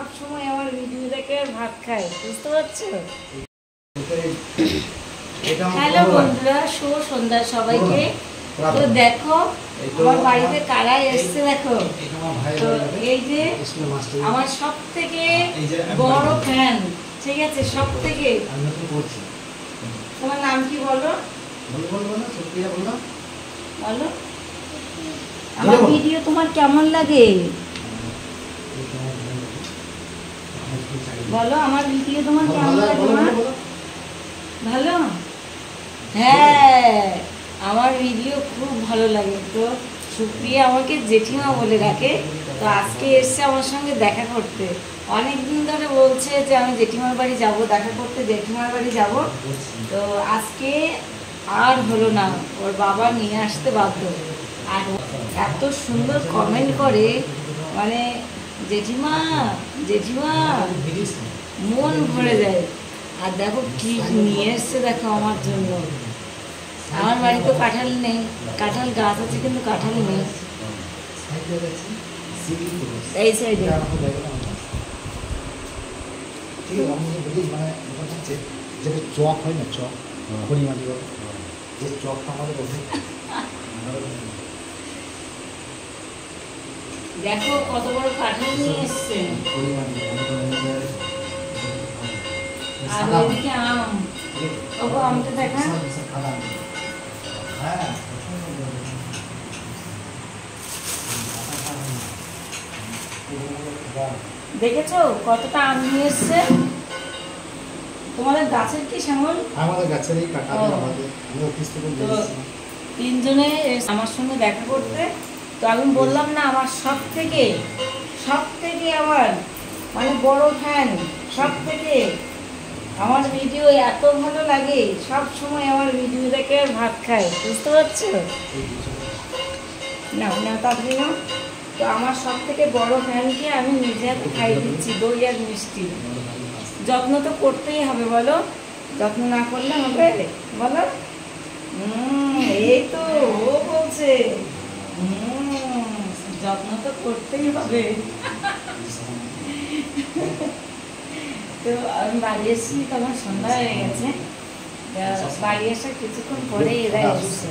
সব সময় আমার ভিডিও দেখে ভাত খায়, বুঝতে পারছো? হ্যালো বন্ধুরা, শুভ সন্ধ্যা সবাইকে। তো দেখো আমার বাড়িতে কারা এসছে, দেখো। তো এই যে আমার সব থেকে বড় ফ্যান, ঠিক আছে, সব থেকে। তোমার নাম কি বলো? বলো, আমার ভিডিও তোমার কেমন লাগে বলো, আমার ভিডিও তোমার কেমন লাগে? ভালো? হ্যাঁ, আমার ভিডিও খুব ভালো লাগে। তো সুপ্রিয়া আমাকে জেঠিমা বলে ডাকে। তো আজকে এসছে আমার সঙ্গে দেখা করতে। অনেক দিন ধরে বলছে যে আমি জেঠিমার বাড়ি যাব, দেখা করতে জেঠিমার বাড়ি যাব। তো আজকে আর হলো না, ওর বাবা নিয়ে আসতে বাধ্য। আর এত সুন্দর কমেন্ট করে, মানে জেঠিমা জেঠিমা মন ভরে যায়। আর দেখো কি নিয়ে এসছে, দেখো আমার জন্য। আমার বাড়িতে কাঁঠাল নেই, কাঁঠাল গাছ আছে কিন্তু কাঁঠাল নেই। এই সাইডে চক হয় না, চক খড়িমাটি যে চকটা আমাদের দেখো কত বড় কাঁঠাল নিয়ে এসছে। আর ওইদিকে আম, ওগো আমটা দেখা। দেখেছো কতটা আম নিয়ে এসছে? তোমাদের গাছের কি শ্যামল? আমাদের গাছের এই কাঁঠাল আমাদের, আমি অফিস থেকে বলেছি তিনজনে আমার সঙ্গে দেখা করতে। তো আমি বললাম না, আমার সব থেকে আমার মানে বড় ফ্যান, সব থেকে আমার ভিডিও এত ভালো লাগে, সব সময় আমার ভিডিও দেখে ভাত খায়, বুঝতে পারছো? না না তাড়াতাড়ি না। তো আমার সব থেকে বড় ফ্যানকে আমি নিজে হাতে খাইয়ে দিচ্ছি দই আর মিষ্টি। যত্ন তো করতেই হবে, বলো, যত্ন না করলে হবে বলো? এই তো ও বলছে যত্ন তো করতেই হবে। তো আমি বাড়ি এসেছি, তখন সন্ধ্যা হয়ে গেছে। বাড়ি আসার কিছুক্ষণ পরে এরা এসছে।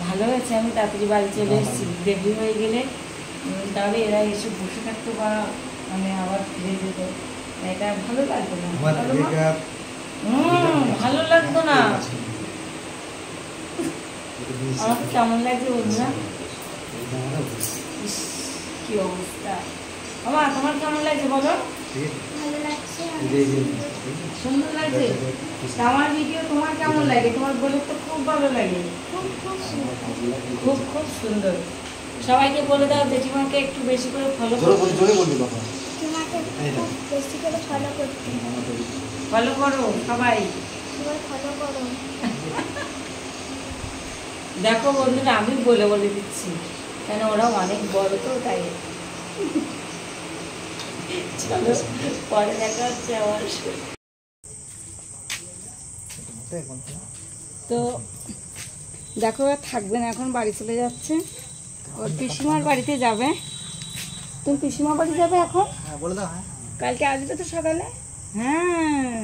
ভালো হয়েছে আমি তাড়াতাড়ি বাড়ি চলে এসেছি। দেরি হয়ে গেলে তাহলে এরা এসে বসে থাকতো বা মানে আবার ফিরে যেত, এটা ভালো লাগতো না। ভালো লাগতো না। আমাকে কেমন লাগছে বন্ধুরা? কি অবস্থা আমার, তোমার কেমন লাগছে বলো? সুন্দর লাগছে। আমার ভিডিও তোমার কেমন লাগে? তোমার বলে তো খুব ভালো লাগে, খুব খুব সুন্দর। সবাইকে বলে দাও জেঠিমাকে একটু বেশি করে ফলো করো। ফলো করো সবাই, দেখো বন্ধুরা, আমি বলে বলে দিচ্ছি কেন, ওরা অনেক বড় তো তাই। চলো পরে দেখা হচ্ছে আমার। তো দেখো থাকবে না, এখন বাড়ি চলে যাচ্ছে, ওর পিসিমার বাড়িতে যাবে। তুমি পিসিমার বাড়ি যাবে এখন? বলে দাও। কালকে আসবে তো সকালে? হ্যাঁ,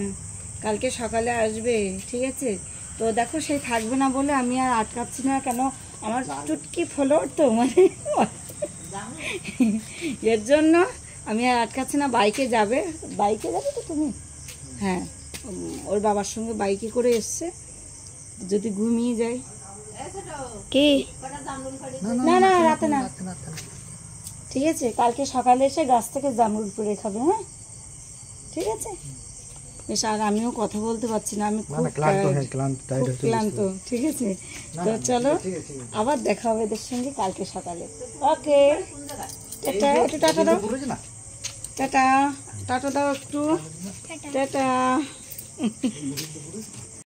কালকে সকালে আসবে, ঠিক আছে। তো দেখো সেই থাকবে না বলে আমি আর আটকাচ্ছি না, কেন আমার চুটকি ফলোয়ার তো, মানে এর জন্য আমি আর আটকাচ্ছি না। বাইকে যাবে তো তুমি? হ্যাঁ, ওর বাবার সঙ্গে বাইকে করে এসছে, যদি ঘুমিয়ে যায়। কি না না রাতে না, ঠিক আছে, কালকে সকালে এসে গাছ থেকে জামরুল পেড়ে খাবে। হ্যাঁ ঠিক আছে বেশ। আর আমিও কথা বলতে পারছি না, আমি খুব ক্লান্ত, ঠিক আছে। তো চলো আবার দেখা হবে এদের সঙ্গে কালকে সকালে। ওকে, টাটা, একটু টাটা দাও, টাটা টাটা দাও একটু, টাটা।